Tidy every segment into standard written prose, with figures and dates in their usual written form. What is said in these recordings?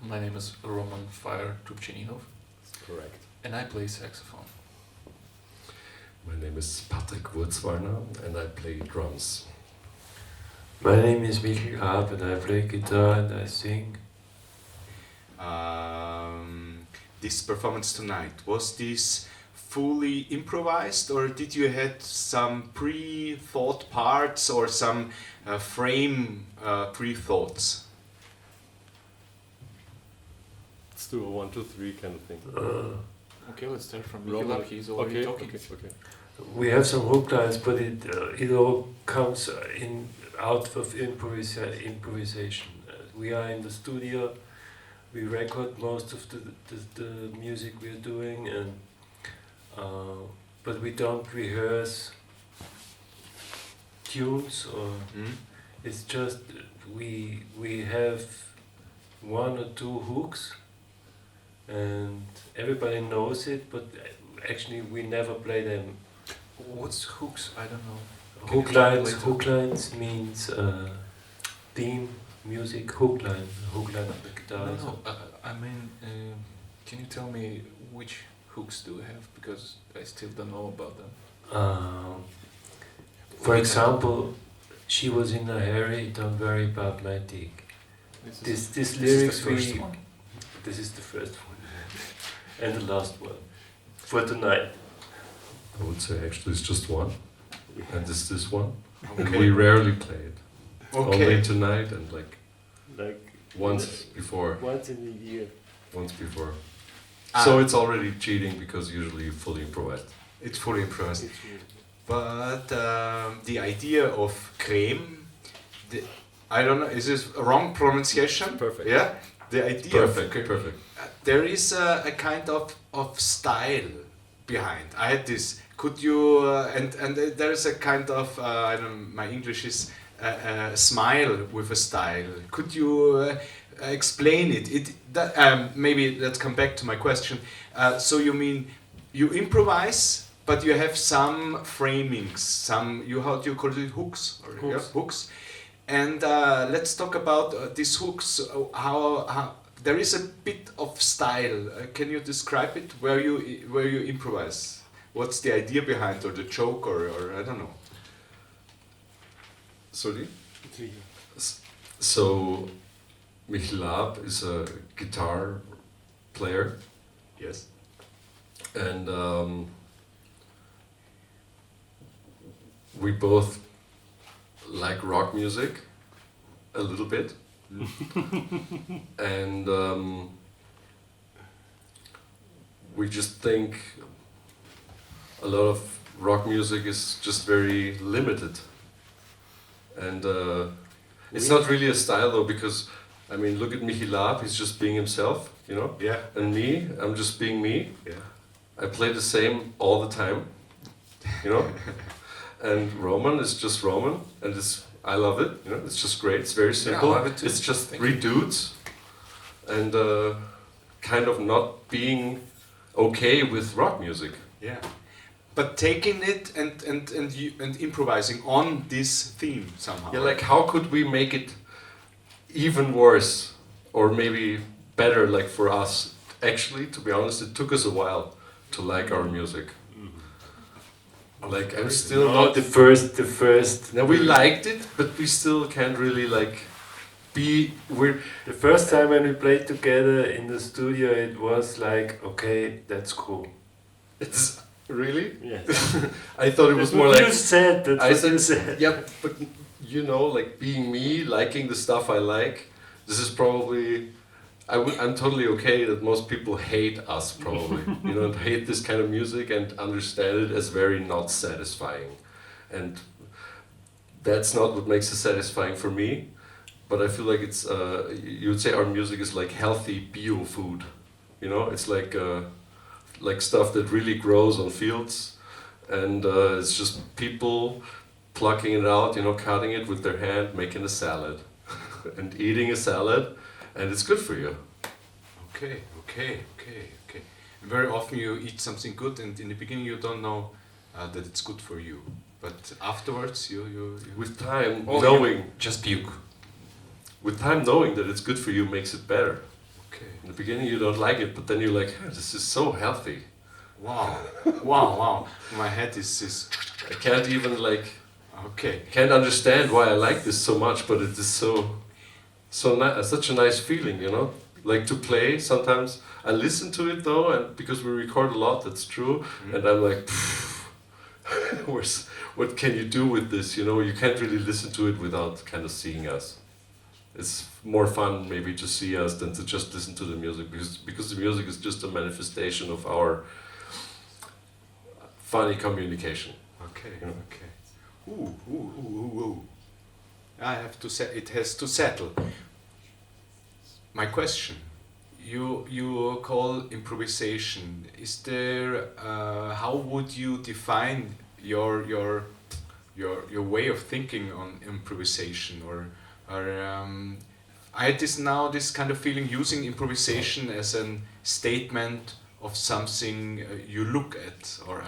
My name is Roman Fire Trubcheninov. Correct. And I play saxophone. My name is Patrick Wurzwallner and I play drums. My name is Michael Raab and I play guitar and I sing. This performance tonight, was this fully improvised or did you had some pre-thought parts or some frame pre-thoughts? Let's do a 1, 2, 3 kind of thing. Okay, let's start from Roman. Roman. He's already talking. Okay. We have some hook lines, but it all comes out of improvisation. We are in the studio. We record most of the music we're doing, and but we don't rehearse tunes or it's just we have 1 or 2 hooks, and everybody knows it, but actually we never play them. What's hooks? I don't know. Hook lines means theme music. Hook line of the guitar. No, I mean, can you tell me which hooks do you have? Because I still don't know about them. For example, she was in a hurry. Don't worry about my dick. This lyrics is the first one. This is the first one, and the last one for tonight. I would say actually it's just one, and this one. Okay. And we rarely play it. Okay. Only tonight and like once in before. Once in a year. Once before. So it's already cheating because usually fully improvised. It's fully improvised. But the idea of kreHm, I don't know, is this a wrong pronunciation? Perfect. Yeah? The idea of Perfect. there is a kind of style behind. I had this. Could you and there is a kind of I don't know, my English is a smile with a style. Could you explain it? Maybe let's come back to my question. So you mean you improvise, but you have some framings, some how do you call it, hooks? Yeah, hooks. And let's talk about these hooks. How there is a bit of style. Can you describe it? Where you improvise? What's the idea behind, or the joke, or I don't know. Sorry? So Michael Raab is a guitar player. Yes. And we both like rock music a little bit. And we just think a lot of rock music is just very limited. And it's not really a style though, because I mean, look at Michael Raab, he's just being himself, you know? Yeah. And me, I'm just being me. Yeah. I play the same all the time, you know? And Roman is just Roman, and I love it, you know? It's just great, it's very simple. I love it too. It's just 3 dudes, and kind of not being okay with rock music. Yeah. But taking it and improvising on this theme somehow. Yeah, like how could we make it even worse, or maybe better, like for us? Actually, to be honest, it took us a while to like our music. Like I'm still not the first. Now we liked it, but we still can't really like we're The first time when we played together in the studio, it was like, okay, that's cool. it's really. Yes. I thought it was That's more what like you said. That's I what said, you said. yeah, but you know, like being me, liking the stuff I like. This is probably. I'm totally okay that most people hate us, probably. You know, and hate this kind of music and understand it as very not satisfying. And that's not what makes it satisfying for me. But I feel like it's, you would say our music is like healthy bio food. You know, it's like stuff that really grows on fields. And it's just people plucking it out, you know, cutting it with their hand, making a salad. And eating a salad. And it's good for you. Okay. Very often you eat something good, and in the beginning you don't know that it's good for you. But afterwards, you With time, Oh, knowing just puke. with time knowing that it's good for you makes it better. Okay. In the beginning you don't like it, but then you're like, "Oh, this is so healthy. Wow. Wow. My head is I can't even like, okay. can't understand why I like this so much, but it is such a nice feeling, you know? Like to play, sometimes I listen to it though, and because we record a lot, that's true, and I'm like, what can you do with this, you know? You can't really listen to it without kind of seeing us. It's more fun maybe to see us than to just listen to the music, because the music is just a manifestation of our funny communication. Okay. Yeah. Okay. Ooh. I have to set. It has to settle. My question. You call improvisation. Is there? How would you define your way of thinking on improvisation, or I had this kind of feeling using improvisation as a statement of something you look at, or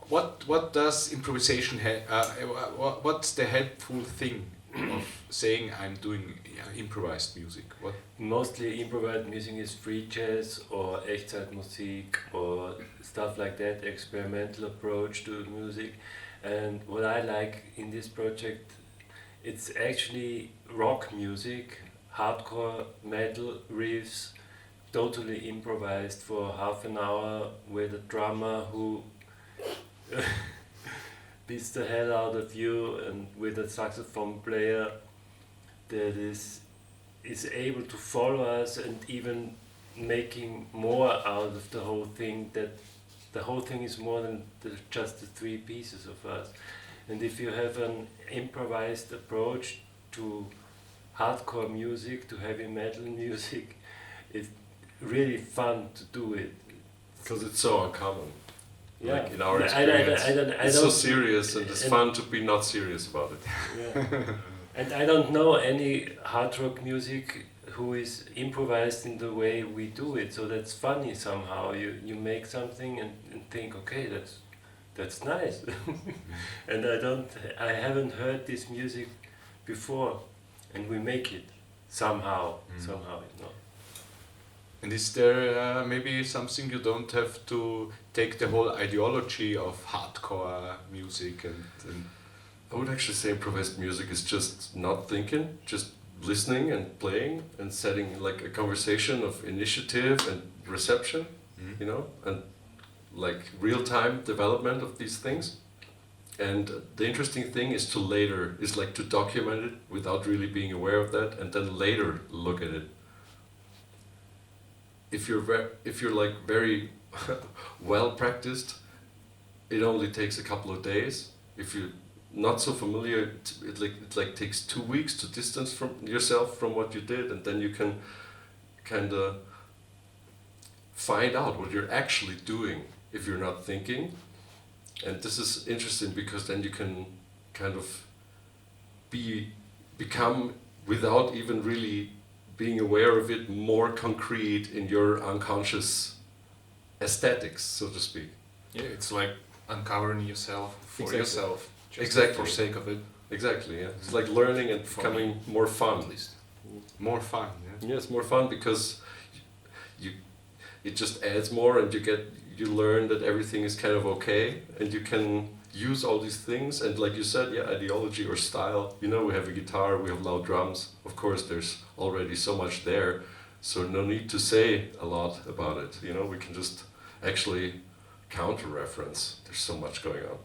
what does improvisation what's the helpful thing of saying I'm doing improvised music? What? Mostly improvised music is free jazz or Echtzeitmusik or stuff like that, experimental approach to music. And what I like in this project, it's actually rock music, hardcore metal riffs, totally improvised for half an hour with a drummer who beats the hell out of you, and with a saxophone player that is able to follow us and even making more out of the whole thing, that the whole thing is more than just the three pieces of us. And if you have an improvised approach to hardcore music, to heavy metal music, it's really fun to do it. Because it's so uncommon. Yeah. Like in our I experience, don't it's so serious, and it's fun to be not serious about it. Yeah. And I don't know any hard rock music who is improvised in the way we do it, so that's funny somehow. You make something and think, okay, that's nice. And I haven't heard this music before, and we make it somehow, you know. And is there maybe something you don't have to take the whole ideology of hardcore music and I would actually say improvised music is just not thinking, just listening and playing and setting like a conversation of initiative and reception, you know, and like real-time development of these things. And the interesting thing is to document it without really being aware of that, and then later look at it. If you're like very well practiced, it only takes a couple of days. If you're not so familiar, it takes 2 weeks to distance from yourself from what you did, and then you can kind of find out what you're actually doing if you're not thinking. And this is interesting because then you can kind of become, without even really being aware of it, more concrete in your unconscious aesthetics, so to speak. Yeah, it's like uncovering yourself for Exactly. yourself, just Exactly. for sake of it. Exactly, yeah. It's like learning and For becoming more fun. At least. more fun? Yeah? Yes, more fun because it just adds more, and you learn that everything is kind of okay, and you can use all these things, and like you said, yeah, ideology or style. You know, we have a guitar, we have loud drums. Of course, there's already so much there, so no need to say a lot about it. You know, we can just actually counter-reference. There's so much going on.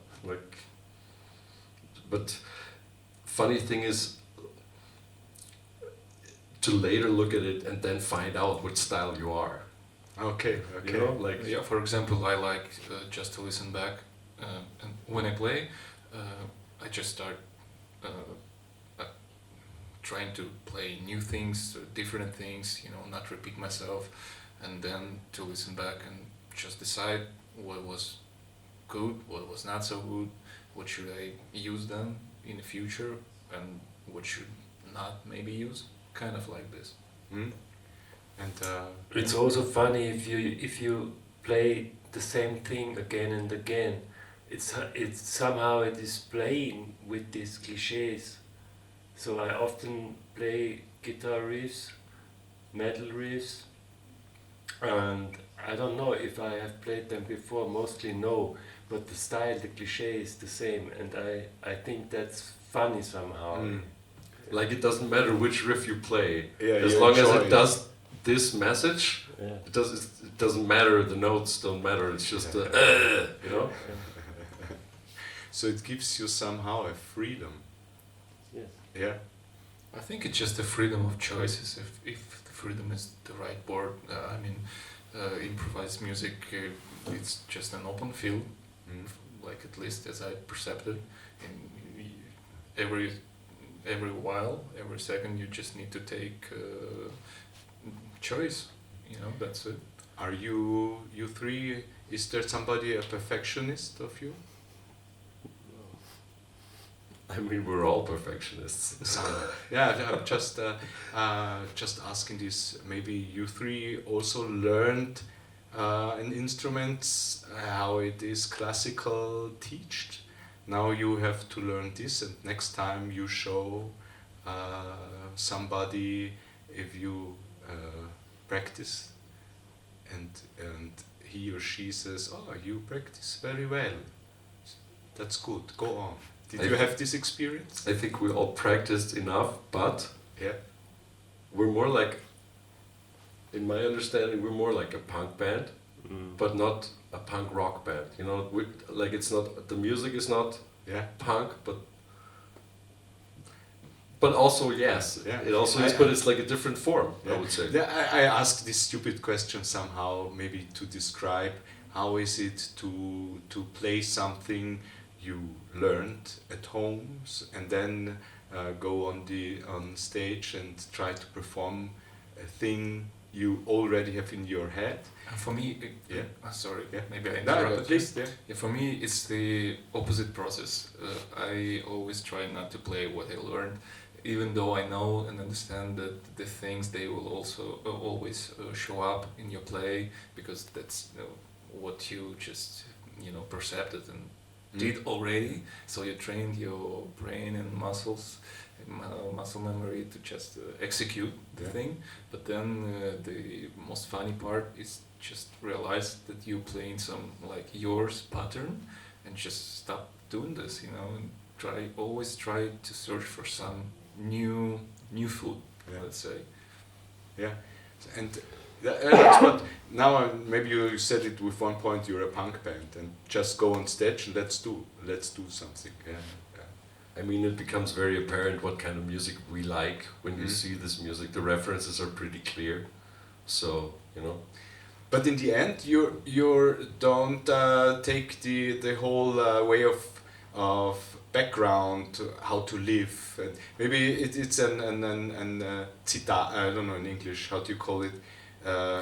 But funny thing is to later look at it and then find out what style you are. Okay. You know, like Yeah, for example, I like just to listen back, and when I play, I just start trying to play new things, different things, you know, not repeat myself, and then to listen back and just decide what was good, what was not so good, what should I use then in the future, and what should not maybe use, kind of like this. Mm? And It's also funny if you play the same thing again and again. It's somehow it is playing with these cliches. So I often play guitar riffs, metal riffs, and I don't know if I have played them before, mostly no, but the style, the cliche is the same, and I think that's funny somehow. Like it doesn't matter which riff you play, Yeah, as you long as enjoy it does this message. Yeah. It doesn't matter. The notes don't matter. It's just you know. So it gives you somehow a freedom. Yes. Yeah. I think it's just the freedom of choices. If the freedom is the right word, improvised music, it's just an open field, like at least as I perceived it. And every while, every second, you just need to take choice. You know, that's it. Are you three? Is there somebody a perfectionist of you? I mean, we're all perfectionists. Yeah, I'm just asking this. Maybe you three also learned an instrument, how it is classical teached. Now you have to learn this, and next time you show somebody, if you practice, and he or she says, "Oh, you practice very well. That's good. Go on." Did you have this experience? I think we all practiced enough, but Yeah. we're more like, in my understanding, we're more like a punk band, but not a punk rock band. You know, like it's not, the music is not Yeah. punk, but also yes, Yeah. it also is, but it's like a different form. I would say. Yeah, I asked this stupid question somehow, maybe to describe how is it to play something you learned at home and then go on stage and try to perform a thing you already have in your head. And for me, Yeah. sorry, Yeah. maybe I No, interrupted you. please. Yeah. Yeah, for me, it's the opposite process. I always try not to play what I learned, even though I know and understand that the things they will also always show up in your play, because that's what you just perceived and did already. So you trained your brain and muscles, muscle memory to just execute the thing. But then the most funny part is just realize that you playing some like yours pattern, and just stop doing this, and always try to search for some new food, let's say. Yeah, and that's what now. Maybe you said it with one point. You're a punk band, and just go on stage and let's do something. Yeah. I mean, it becomes very apparent what kind of music we like when you see this music. The references are pretty clear, so you know. But in the end, you don't take the whole way of background, how to live. And maybe it's an citat. I don't know in English. How do you call it?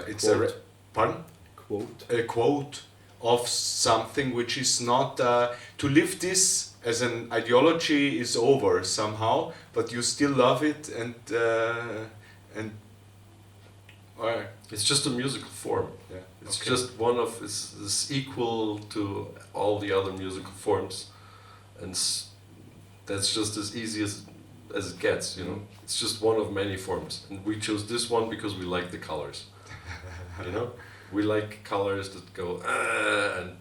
It's Quote. Pardon? Quote. A quote of something which is not to live this as an ideology is over somehow, but you still love it and. It's just a musical form. Yeah. It's Okay. just it's equal to all the other musical forms, and that's just as easy as it gets. You know, it's just one of many forms, and we chose this one because we like the colors. You know, we like colors that go and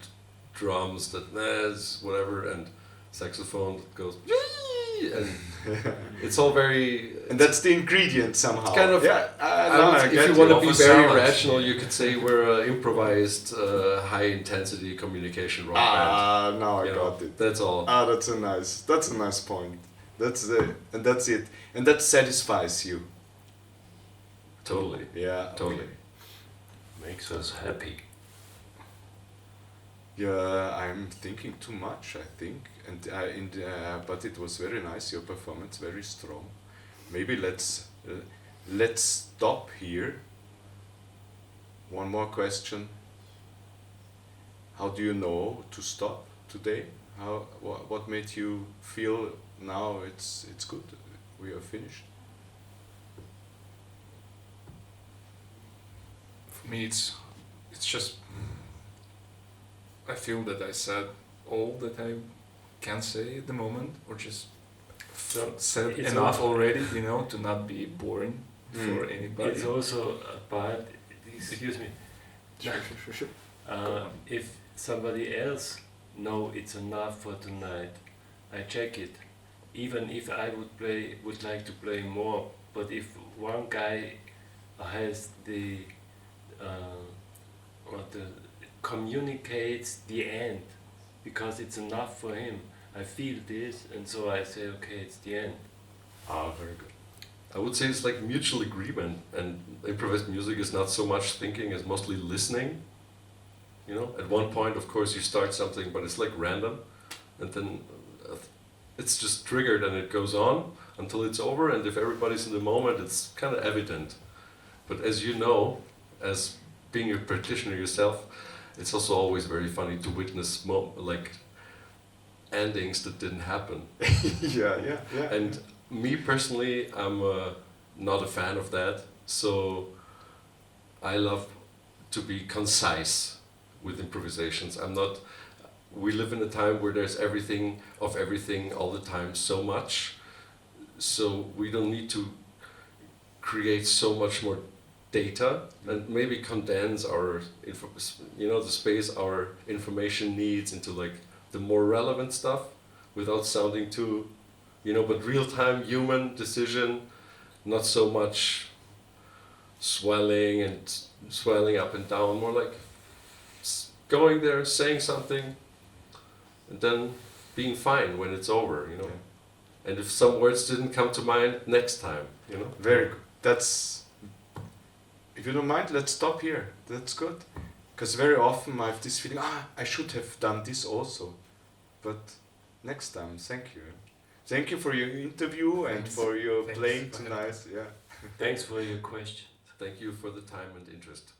drums that whatever, and saxophone that goes and it's all very. And that's the ingredient somehow. It's kind of. If you want to be very rational, you could say we're an improvised, high-intensity communication rock band. Now I You got know, it. That's all. That's a nice point. That's it, and that satisfies you. Totally. Yeah. Totally. Okay. Makes us happy. Yeah, I'm thinking too much, I think, and but it was very nice. Your performance, very strong. Maybe let's stop here. One more question. How do you know to stop today? What made you feel now it's good? We are finished. For me, it's just. I feel that I said all that I can say at the moment, or just said It's enough also- already, you know, to not be boring for anybody. It's also a part, excuse me, Sure. if somebody else know it's enough for tonight, I check it. Even if I would like to play more, but if one guy has the communicates the end because it's enough for him, I feel this, and so I say, okay, it's the end. Ah, very good. I would say it's like mutual agreement, and improvised music is not so much thinking, it's mostly listening. You know, at one point, of course, you start something, but it's like random, and then it's just triggered and it goes on until it's over, and if everybody's in the moment, it's kind of evident. But as you know, as being a practitioner yourself, it's also always very funny to witness like endings that didn't happen. Yeah. And me personally, I'm not a fan of that. So I love to be concise with improvisations. I'm not. We live in a time where there's everything of everything all the time, so much. So we don't need to create so much more data and maybe condense our, the space our information needs into like the more relevant stuff without sounding too, but real-time human decision, not so much swelling up and down, more like going there, saying something, and then being fine when it's over, And if some words didn't come to mind, next time, Very good. That's, if you don't mind, let's stop here. That's good. Because very often I have this feeling, I should have done this also. But next time, thank you. Thank you for your interview and Thanks. for your Thanks playing for tonight. Yeah. Thanks for your question. Thank you for the time and interest.